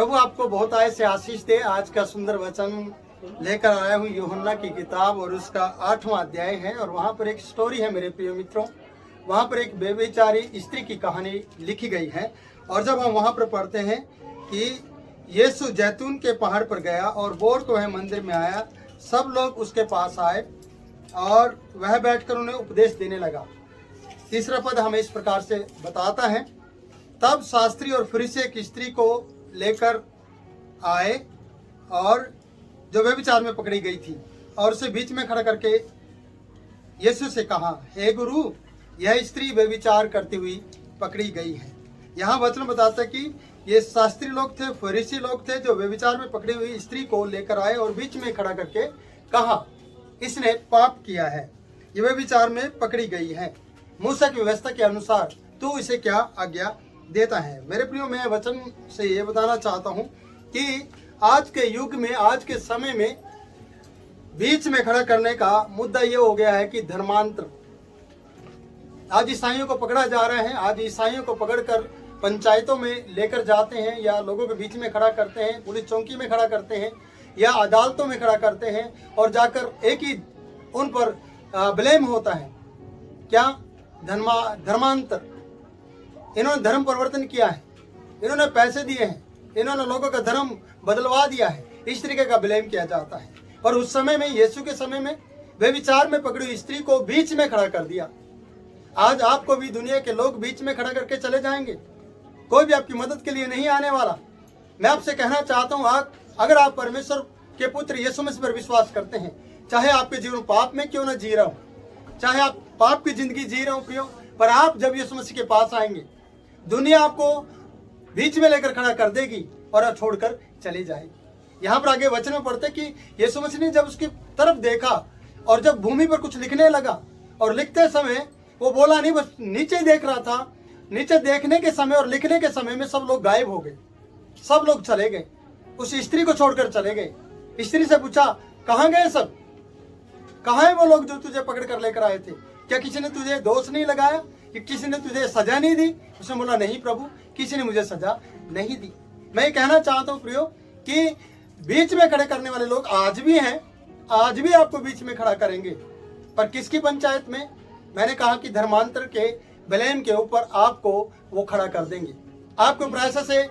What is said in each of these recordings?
प्रभु आपको बहुत आय से आशीष दे। आज का सुंदर वचन लेकर आया हूँ यूहन्ना की किताब और उसका 8वां अध्याय है। और वहाँ पर एक स्टोरी है मेरे प्रिय मित्रों। वहाँ पर एक बेचारी स्त्री की कहानी लिखी गई है। और जब हम वहाँ पर पढ़ते हैं कि यीशु जैतून के पहाड़ पर गया और बोर को वह मंदिर में आया, सब लोग उसके पास आए और वह बैठकर उन्हें उपदेश देने लगा। तीसरा पद हमें इस प्रकार से बताता है, तब शास्त्री और फरीसी एक स्त्री को लेकर आए और जो व्यभिचार में पकड़ी गई थी, और उसे बीच में खड़ा करके यीशु से कहा, हे गुरु, यह स्त्री व्यभिचार करती हुई पकड़ी गई है। यहाँ वचन बताता है कि ये शास्त्री लोग थे, फरीसी लोग थे, जो व्यभिचार में पकड़ी हुई स्त्री को लेकर आए और बीच में खड़ा करके कहा, इसने पाप किया है, ये व्यभिचार में पकड़ी गई है। मूसा की व्यवस्था के अनुसार तू इसे क्या आज्ञा देता है। मेरे प्रियो, मैं वचन से ये बताना चाहता हूँ कि आज के युग में, आज के समय में बीच में खड़ा करने का मुद्दा ये हो गया है कि धर्मांतर। आज ईसाइयों को पकड़ा जा रहा है। आज ईसाइयों को पकड़कर पंचायतों में लेकर जाते हैं या लोगों के बीच में खड़ा करते हैं, पुलिस चौकी में खड़ा करते हैं या अदालतों में खड़ा करते हैं और जाकर एक ही उन पर ब्लेम होता है, क्या? धर्मांतर। इन्होंने धर्म परिवर्तन किया है, इन्होंने पैसे दिए हैं, इन्होंने लोगों का धर्म बदलवा दिया है, इस तरीके का ब्लेम किया जाता है। और उस समय में, यीशु के समय में, व्यभिचार में पकड़ी हुई स्त्री को बीच में खड़ा कर दिया। आज आपको भी दुनिया के लोग बीच में खड़ा करके चले जाएंगे, कोई भी आपकी मदद के लिए नहीं आने वाला। मैं आपसे कहना चाहता हूँ, अगर आप परमेश्वर के पुत्र यीशु मसीह पर विश्वास करते हैं, चाहे आपके जीवन पाप में क्यों ना जी रहा हो, चाहे आप पाप की जिंदगी जी रहे हो प्रियो, पर आप जब यीशु मसीह के पास आएंगे, दुनिया आपको बीच में लेकर खड़ा कर देगी और आप छोड़कर चली जाएगी। यहाँ पर आगे वचन में पढ़ते कि यीशु मसीह ने जब उसकी तरफ देखा और जब भूमि पर कुछ लिखने लगा, और लिखते समय वो बोला नहीं, बस नीचे देख रहा था। नीचे देखने के समय और लिखने के समय में सब लोग गायब हो गए, सब लोग चले गए, उस स्त्री को छोड़कर चले गए। स्त्री से पूछा, कहाँ गए सब? कहाँ है वो लोग जो तुझे पकड़ कर लेकर आए थे? क्या किसी ने तुझे दोष नहीं लगाया कि किसी ने तुझे सजा नहीं दी? उसने बोला, नहीं प्रभु, किसी ने मुझे सजा नहीं दी। मैं ये कहना चाहता हूँ प्रियो कि बीच में खड़े करने वाले लोग आज भी हैं, आज भी आपको बीच में खड़ा करेंगे, पर किसकी पंचायत में? मैंने कहा कि धर्मांतर के ब्लेम के ऊपर आपको वो खड़ा कर देंगे। आपके ऊपर ऐसा से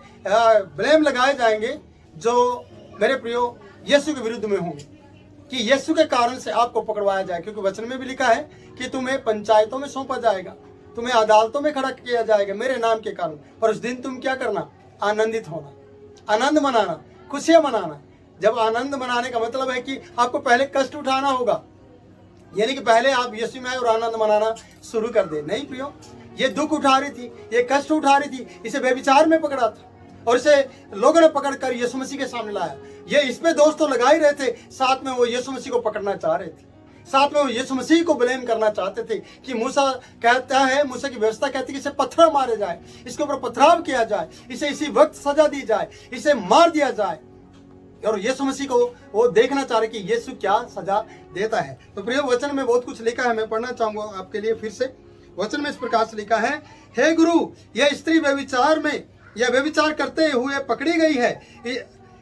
ब्लेम लगाए जाएंगे जो मेरे प्रियो यीशु के विरुद्ध में होंगे, कि यीशु के कारण से आपको पकड़वाया जाए। क्योंकि वचन में भी लिखा है कि तुम्हें पंचायतों में सौंपा जाएगा, तुम्हें अदालतों में खड़ा किया जाएगा मेरे नाम के कारण। और उस दिन तुम क्या करना? आनंदित होना, आनंद मनाना, खुशियां मनाना। जब आनंद मनाने का मतलब है कि आपको पहले कष्ट उठाना होगा, यानी कि पहले आप यीशु में आए और आनंद मनाना शुरू कर दे। नहीं प्रियो, ये दुख उठा रही थी, ये कष्ट उठा रही थी, इसे व्यभिचार में पकड़ा था और इसे लोगों ने पकड़कर यीशु मसीह के सामने लाया। ये इस पे दोष तो लगा ही रहे थे, साथ में वो यीशु मसीह को पकड़ना चाह रहे थे, साथ में वो यीशु मसीह को ब्लेम करना चाहते थे कि मूसा कहता है, मूसा की व्यवस्था कहती है कि इसे पत्थर मारे जाए, इसके ऊपर पथराव किया जाए, इसे इसी वक्त सजा दी जाए, इसे मार दिया जाए। और यीशु मसीह को वो देखना चाह रहे कि यीशु क्या सजा देता है। तो प्रिय, वचन में बहुत कुछ लिखा है, मैं पढ़ना चाहूंगा आपके लिए फिर से। वचन में इस प्रकार से लिखा है, हे गुरु, यह स्त्री व्यभिचार में या व्यभिचार करते हुए पकड़ी गई है।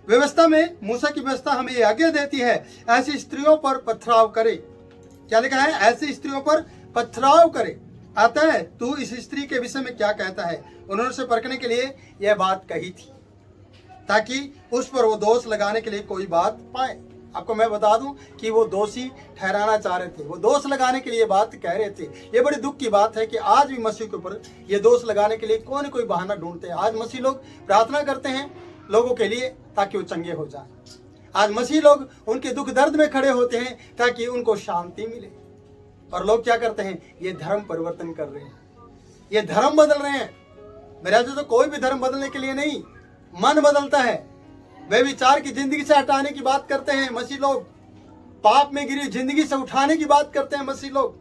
व्यवस्था में, मूसा की व्यवस्था हमें ये आज्ञा देती है, ऐसी स्त्रियों पर पथराव करे। क्या लिखा है? ऐसी स्त्रियों पर पथराव करे। आता है, तू इस स्त्री के विषय में क्या कहता है? उन्होंने उसे परखने के लिए यह बात कही थी, ताकि उस पर वो दोष लगाने के लिए कोई बात पाए। आपको मैं बता दूं कि वो दोषी ठहराना चाह रहे थे, वो दोष लगाने के लिए बात कह रहे थे। ये बड़ी दुख की बात है कि आज भी मसीह के ऊपर ये दोष लगाने के लिए कोई न कोई बहाना ढूंढते हैं। आज मसीह लोग प्रार्थना करते हैं लोगों के लिए ताकि वो चंगे हो जाए। आज मसीह लोग उनके दुख दर्द में खड़े होते हैं ताकि उनको शांति मिले। और लोग क्या करते हैं? ये धर्म परिवर्तन कर रहे हैं, ये धर्म बदल रहे हैं। मेरा तो कोई भी धर्म बदलने के लिए नहीं, मन बदलता है। व्यभिचार की जिंदगी से हटाने की बात करते हैं मसीह लोग, पाप में गिरी जिंदगी से उठाने की बात करते हैं मसीह लोग।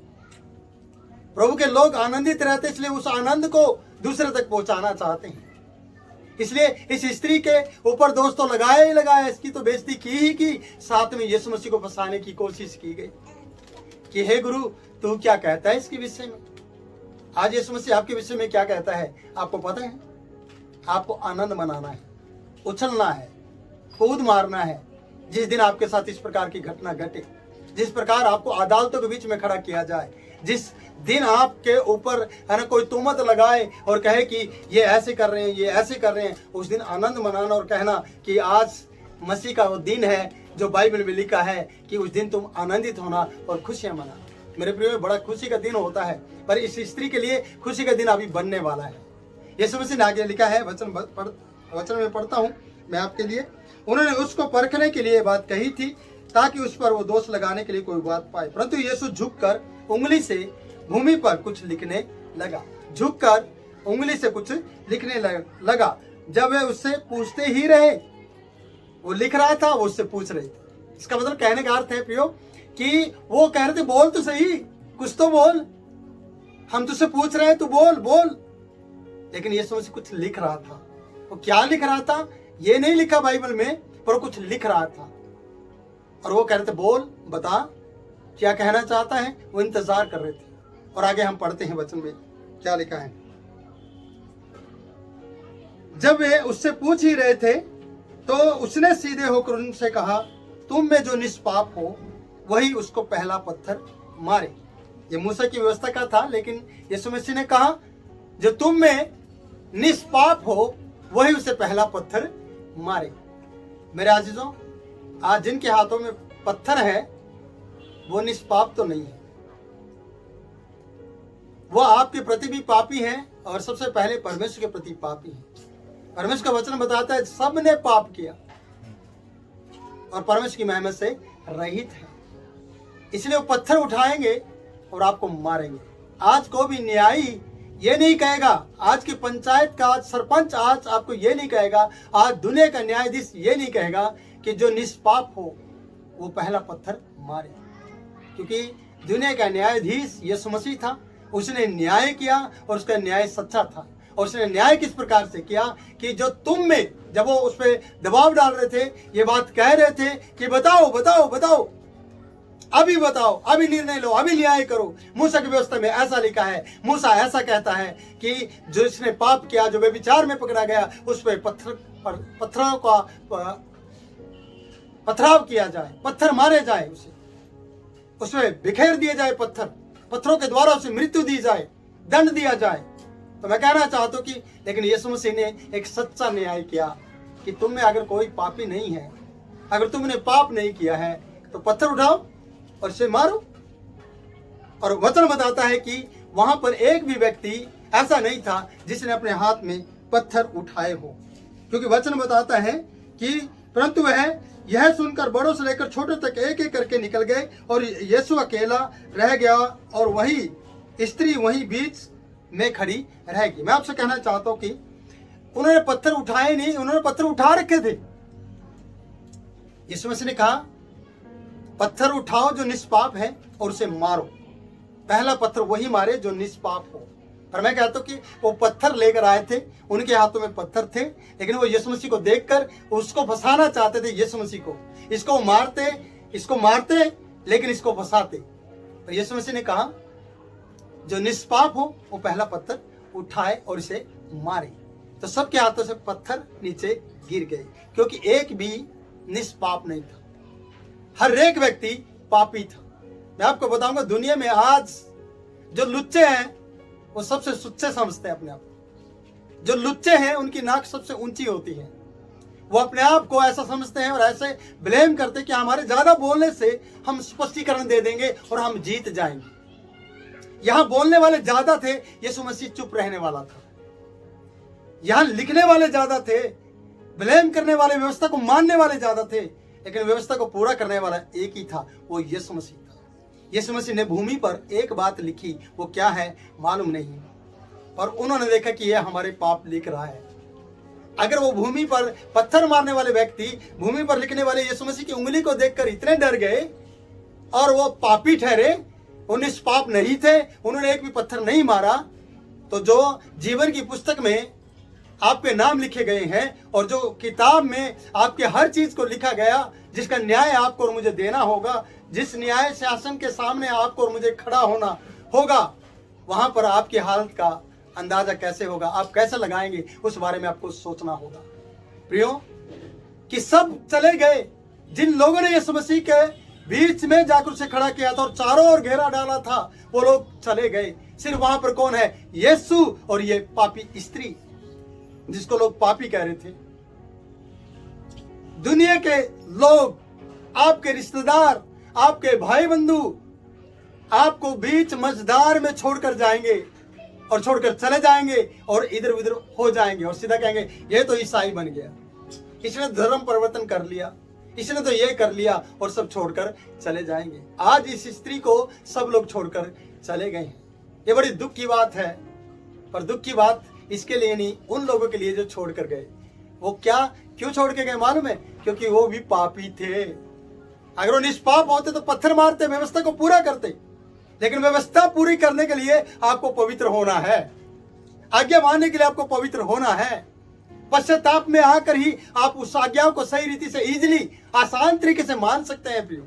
प्रभु के लोग आनंदित रहते, इसलिए उस आनंद को दूसरे तक पहुंचाना चाहते हैं। इसलिए इस स्त्री के ऊपर दोष तो लगाया ही लगाया, इसकी तो बेइज्जती की ही की, साथ में यीशु मसीह को फंसाने की कोशिश की गई कि हे गुरु, तू क्या कहता है इसके विषय में? आज यीशु मसीह आपके विषय में क्या कहता है आपको पता है? आपको आनंद मनाना है, उछलना है, कूद मारना है जिस दिन आपके साथ इस प्रकार की घटना घटे, जिस प्रकार आपको अदालतों के बीच में खड़ा किया जाए, जिस दिन आपके ऊपर है ना कोई तुहमत लगाए और कहे कि ये ऐसे कर रहे हैं, ये ऐसे कर रहे हैं, उस दिन आनंद मनाना और कहना कि आज मसीह का वो दिन है जो बाइबल में लिखा है कि उस दिन तुम आनंदित होना और खुशियां मनाना। मेरे प्रियो, बड़ा खुशी का दिन होता है, पर इस स्त्री के लिए खुशी का दिन अभी बनने वाला है। यीशु मसीह ने आगे लिखा है, वचन में पढ़ता हूँ मैं आपके लिए। उन्होंने उसको परखने के लिए बात कही थी ताकि उस पर वो दोष लगाने के लिए कोई बात पाए, परंतु यीशु झुककर उंगली से भूमि पर कुछ लिखने लगा। झुककर उंगली से कुछ लिखने लगा। जब वे उससे पूछते ही रहे, वो लिख रहा था, वो उससे पूछ रहे थे। इसका मतलब कहने का अर्थ है प्रियो कि वो कह रहे थे बोल तो सही, कुछ तो बोल, हम तुझसे पूछ रहे हैं, तू बोल बोल। लेकिन यीशु मसीह कुछ लिख रहा था। वो क्या लिख रहा था ये नहीं लिखा बाइबल में, पर कुछ लिख रहा था। और वो कह रहे थे बोल, बता क्या कहना चाहता है। वो इंतजार कर रहे थे। और आगे हम पढ़ते हैं वचन में क्या लिखा है। जब वे उससे पूछ ही रहे थे तो उसने सीधे होकर उनसे कहा, तुम में जो निष्पाप हो वही उसको पहला पत्थर मारे। ये मूसा की व्यवस्था का था, लेकिन यीशु मसीह ने कहा जो तुम में निष्पाप हो वही उसे पहला पत्थर मारे। मेरे आजीजों, आज जिनके हाथों में पत्थर है वो निष्पाप तो नहीं है, वो आपके प्रति भी पापी हैं और सबसे पहले परमेश्वर के प्रति पापी हैं। परमेश्वर का वचन बताता है सबने पाप किया और परमेश्वर की महिमा से रहित है। इसलिए वो पत्थर उठाएंगे और आपको मारेंगे। आज को भी न्यायी ये नहीं कहेगा, आज की पंचायत का आज सरपंच आज आपको ये नहीं कहेगा, आज दुनिया का न्यायाधीश ये नहीं कहेगा कि जो निष्पाप हो वो पहला पत्थर मारे, क्योंकि दुनिया का न्यायाधीश यीशु मसीह था। उसने न्याय किया और उसका न्याय सच्चा था। और उसने न्याय किस प्रकार से किया कि जो तुम में, जब वो उस पर दबाव डाल रहे थे, ये बात कह रहे थे कि बताओ बताओ बताओ, अभी बताओ, अभी निर्णय लो, अभी न्याय करो। मूसा की व्यवस्था में ऐसा लिखा है, मूसा ऐसा कहता है कि जो इसने पाप किया, जो व्यभिचार में पकड़ा गया, उस पर पत्थरों का पथराव किया जाए, पत्थर मारे जाए, उसमें बिखेर दिए जाए, पत्थरों के द्वारा उसे मृत्यु दी जाए, दंड दिया जाए। तो मैं कहना चाहता हूं कि लेकिन यीशु मसीह ने एक सच्चा न्याय किया कि तुम में अगर कोई पापी नहीं है, अगर तुमने पाप नहीं किया है तो पत्थर उठाओ और इसे मारो। और वचन बताता है कि वहां पर एक भी व्यक्ति ऐसा नहीं था जिसने अपने हाथ में पत्थर उठाए हो, क्योंकि वचन बताता है कि परंतु वह यह सुनकर बड़ों से लेकर छोटे तक एक एक करके निकल गए और यीशु अकेला रह गया और वही स्त्री वहीं बीच में खड़ी रह गई। मैं आपसे कहना चाहता हूं कि उन्होंने पत्थर उठाए नहीं, उन्होंने पत्थर उठा रखे थे। यीशु मसीह ने कहा पत्थर उठाओ जो निष्पाप है और उसे मारो। पहला पत्थर वही मारे जो निष्पाप हो। पर मैं कहता हूं कि वो पत्थर लेकर आए थे, उनके हाथों में पत्थर थे, लेकिन वो यीशु मसीह को देखकर उसको फंसाना चाहते थे। यीशु मसीह को इसको मारते लेकिन इसको फंसाते। तो यीशु मसीह ने कहा जो निष्पाप हो वो पहला पत्थर उठाए और इसे मारे। तो सबके हाथों से पत्थर नीचे गिर गए, क्योंकि एक भी निष्पाप नहीं था, हर एक व्यक्ति पापी था। मैं आपको बताऊंगा दुनिया में आज जो लुच्चे हैं वो सबसे सुच्चे समझते हैं अपने आप। जो लुच्चे हैं उनकी नाक सबसे ऊंची होती है। वो अपने आप को ऐसा समझते हैं और ऐसे ब्लेम करते हैं कि हमारे ज्यादा बोलने से हम स्पष्टीकरण दे देंगे और हम जीत जाएंगे। यहां बोलने वाले ज्यादा थे, यीशु मसीह चुप रहने वाला था। यहां लिखने वाले ज्यादा थे, ब्लेम करने वाले, व्यवस्था को मानने वाले ज्यादा थे, लेकिन व्यवस्था को पूरा करने वाला एक ही था, वो यीशु मसीह था। यीशु मसीह ने भूमि पर एक बात लिखी, वो क्या है मालूम नहीं, और उन्होंने देखा कि यह हमारे पाप लिख रहा है। अगर वो भूमि पर पत्थर मारने वाले व्यक्ति भूमि पर लिखने वाले यीशु मसीह की उंगली को देखकर इतने डर गए और वो पापी ठहरे, वो निष्पाप नहीं थे, उन्होंने एक भी पत्थर नहीं मारा, तो जो जीवन की पुस्तक में आपके नाम लिखे गए हैं और जो किताब में आपके हर चीज को लिखा गया, जिसका न्याय आपको और मुझे देना होगा, जिस न्याय शासन के सामने आपको और मुझे खड़ा होना होगा, वहां पर आपकी हालत का अंदाजा कैसे होगा, आप कैसे लगाएंगे, उस बारे में आपको सोचना होगा। प्रियो, कि सब चले गए। जिन लोगों ने यीशु मसीह के बीच में जाकर उसे खड़ा किया था और चारों ओर घेरा डाला था, वो लोग चले गए। सिर्फ वहां पर कौन है? यीशु और ये पापी स्त्री, जिसको लोग पापी कह रहे थे। दुनिया के लोग, आपके रिश्तेदार, आपके भाई बंधु आपको बीच मझधार में छोड़कर जाएंगे और छोड़कर चले जाएंगे और इधर उधर हो जाएंगे और सीधा कहेंगे ये तो ईसाई बन गया, इसने धर्म परिवर्तन कर लिया, इसने तो ये कर लिया, और सब छोड़कर चले जाएंगे। आज इस स्त्री को सब लोग छोड़कर चले गए हैं। ये बड़ी दुख की बात है, पर दुख की बात इसके लिए नहीं, उन लोगों के लिए जो छोड़कर गए। वो क्यों छोड़ के गए मालूम है? क्योंकि वो भी पापी थे। अगर वो निष्पाप होते तो पत्थर मारते, व्यवस्था को पूरा करते। लेकिन व्यवस्था पूरी करने के लिए आपको पवित्र होना है, आज्ञा मानने के लिए आपको पवित्र होना है। पश्चाताप में आकर ही आप उस आज्ञाओं को सही रीति से इजीली, आसान तरीके से मान सकते हैं। प्रियो,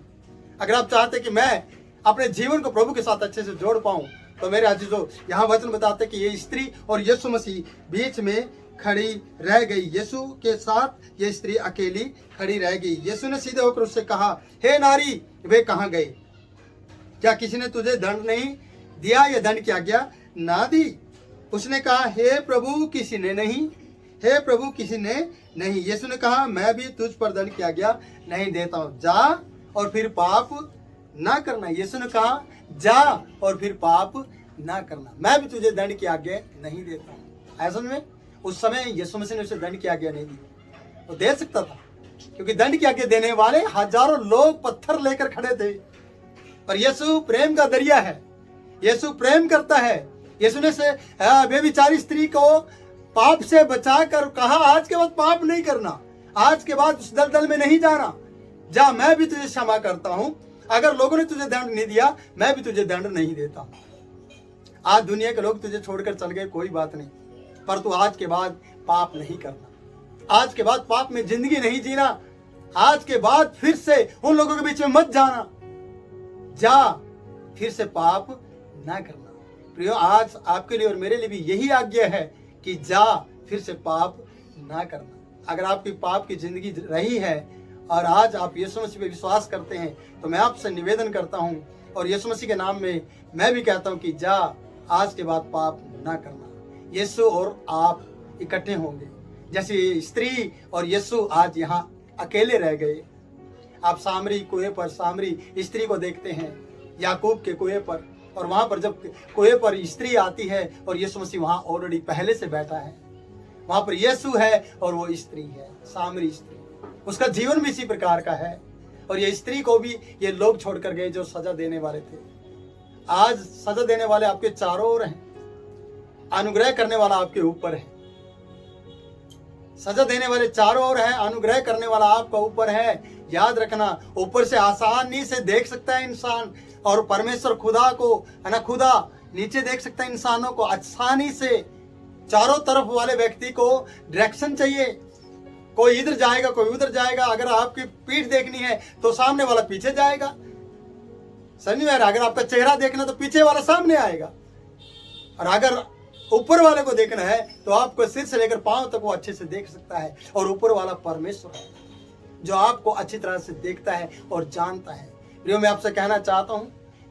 अगर आप चाहते हैं कि मैं अपने जीवन को प्रभु के साथ अच्छे से जोड़ पाऊं, तो मेरे अजीजों, यहाँ वचन बताते कि ये स्त्री और यीशु मसीह बीच में खड़ी रह गई। यीशु के साथ ये स्त्री अकेली खड़ी रह गई। यीशु ने सीधे होकर उससे कहा, हे नारी, वे कहाँ गए? क्या किसी ने तुझे दंड नहीं दिया या दंड की आज्ञा ना दी? उसने कहा, हे प्रभु, किसी ने नहीं। हे प्रभु, किसी ने नहीं। यीशु ने कहा, मैं भी तुझ पर दंड की आज्ञा नहीं देता हूँ, जा और फिर पाप ना करना। यीशु ने कहा, जा और फिर पाप ना करना, मैं भी तुझे दंड की आज्ञा नहीं देता हूँ। ऐसा में उस समय यीशु मसीह ने उसे दंड की आज्ञा नहीं दी। वो दे सकता था, क्योंकि दंड की आज्ञा देने वाले हजारों लोग पत्थर लेकर खड़े थे। पर यीशु प्रेम का दरिया है, यीशु प्रेम करता है। यीशु ने से बेविचारी स्त्री को पाप से बचाकर कहा, आज के बाद पाप नहीं करना, आज के बाद उस दलदल में नहीं जाना, जा, मैं भी तुझे क्षमा करता हूं। अगर लोगों ने तुझे दंड नहीं दिया, मैं भी तुझे दंड नहीं देता। आज दुनिया के लोग तुझे छोड़कर चल गए, कोई बात नहीं, पर तू आज के बाद पाप नहीं करना, आज के बाद पाप में जिंदगी नहीं जीना, आज के बाद फिर से उन लोगों के बीच में मत जाना, जा, फिर से पाप ना करना। प्रियो, आज आपके लिए और मेरे लिए भी यही आज्ञा है कि जा, फिर से पाप ना करना। अगर आपकी पाप की जिंदगी रही है और आज आप यीशु मसीह पे विश्वास करते हैं, तो मैं आपसे निवेदन करता हूं और यीशु मसीह के नाम में मैं भी कहता हूं कि जा, आज के बाद पाप ना करना। यीशु और आप इकट्ठे होंगे, जैसे स्त्री और यीशु आज यहाँ अकेले रह गए। आप सामरी कुएं पर सामरी स्त्री को देखते हैं, याकूब के कुएं पर, और वहां पर जब कुएं पर स्त्री आती है और यीशु मसीह वहां ऑलरेडी पहले से बैठा है। वहां पर यीशु है और वो स्त्री है, सामरी स्त्री। उसका जीवन भी इसी प्रकार का है। और ये स्त्री को भी ये लोग छोड़कर गए जो सजा देने वाले थे। आज सजा देने वाले आपके चारों ओर हैं, अनुग्रह करने वाला आपके ऊपर है। सजा देने वाले चारों ओर है, अनुग्रह करने वाला आपका ऊपर है। याद रखना, ऊपर से आसानी से देख सकता है इंसान, और परमेश्वर खुदा को है ना, खुदा नीचे देख सकता है इंसानों को आसानी से। चारों तरफ वाले व्यक्ति को डायरेक्शन चाहिए, कोई इधर जाएगा, कोई उधर जाएगा। अगर आपकी पीठ देखनी है तो सामने वाला पीछे जाएगा, समझ में आ रहा? अगर आपका चेहरा देखना तो पीछे वाला सामने आएगा। और अगर ऊपर वाले को देखना है तो आपको सिर से लेकर पांव तक वो अच्छे से देख सकता है। और ऊपर वाला परमेश्वर है जो आपको अच्छी तरह से देखता है और जानता है। प्रियो, मैं आपसे कहना चाहता हूं,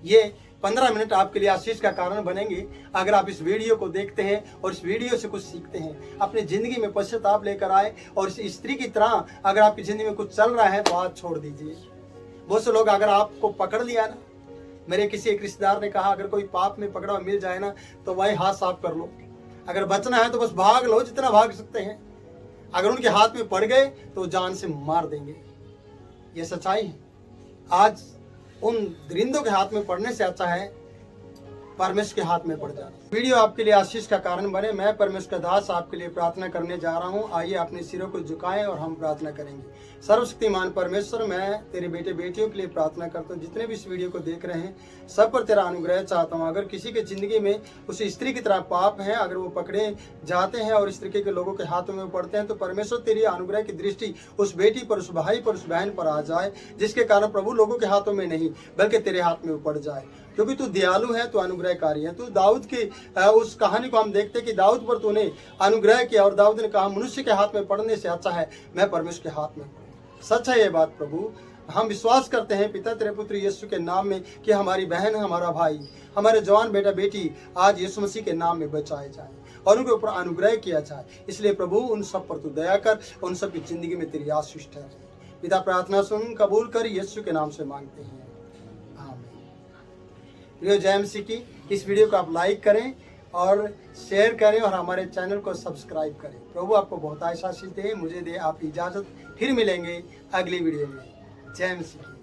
ये 15 मिनट आपके लिए आशीष का कारण बनेंगे अगर आप इस वीडियो को देखते हैं और इस वीडियो से कुछ सीखते हैं, अपनी जिंदगी में पश्चाताप लेकर आए। और इस स्त्री की तरह अगर आपकी जिंदगी में कुछ चल रहा है तो आज छोड़ दीजिए। बहुत से लोग अगर आपको पकड़ लिया ना, मेरे किसी एक रिश्तेदार ने कहा, अगर कोई पाप में पकड़ा हुआ मिल जाए ना तो वही हाथ साफ कर लो, अगर बचना है तो बस भाग लो जितना भाग सकते हैं। अगर उनके हाथ में पड़ गए तो जान से मार देंगे। ये सच्चाई है। आज उन दरिंदों के हाथ में पड़ने से अच्छा है परमेश्वर के हाथ में पड़ जाना। वीडियो आपके लिए आशीष का कारण बने। मैं परमेश्वर का दास आपके लिए प्रार्थना करने जा रहा हूं। आइए अपने सिरों को झुकाएं और हम प्रार्थना करेंगे। सर्वशक्तिमान परमेश्वर, मैं तेरे बेटे बेटियों के लिए प्रार्थना करता हूँ, जितने भी इस वीडियो को देख रहे हैं सब पर तेरा अनुग्रह चाहता हूँ। अगर किसी के जिंदगी में उस स्त्री की तरह पाप है, अगर वो पकड़े जाते हैं और इस तरीके के लोगों के हाथों में पड़ते हैं, तो परमेश्वर तेरी अनुग्रह की दृष्टि उस बेटी पर, उस भाई पर, उस बहन पर आ जाए, जिसके कारण प्रभु लोगों के हाथों में नहीं बल्कि तेरे हाथ में वो पड़ जाए। क्योंकि तू दयालु है, तू अनुग्रहकारी है। तू दाऊद की उस कहानी को हम देखते कि दाऊद पर तूने अनुग्रह किया और दाऊद ने कहा मनुष्य के हाथ में पड़ने से अच्छा है मैं परमेश्वर के हाथ में पड़ूं। सच है ये बात प्रभु। हम विश्वास करते हैं पिता तेरे पुत्र यीशु के नाम में कि हमारी बहन, हमारा भाई, हमारे जवान बेटा बेटी आज यीशु मसीह के नाम में बचाए जाए और उनके ऊपर अनुग्रह किया जाए। इसलिए प्रभु उन सब पर तू दया कर, उन सब की जिंदगी में तेरी आशीष ठहरे। पिता प्रार्थना सुन, कबूल कर, यीशु के नाम से मांगते हैं, आमीन। जय मसीह की। इस वीडियो को आप लाइक करें और शेयर करें और हमारे चैनल को सब्सक्राइब करें। प्रभु आपको बहुत आशीष दे, मुझे दे आप इजाजत। फिर मिलेंगे अगली वीडियो में। जय मसीह।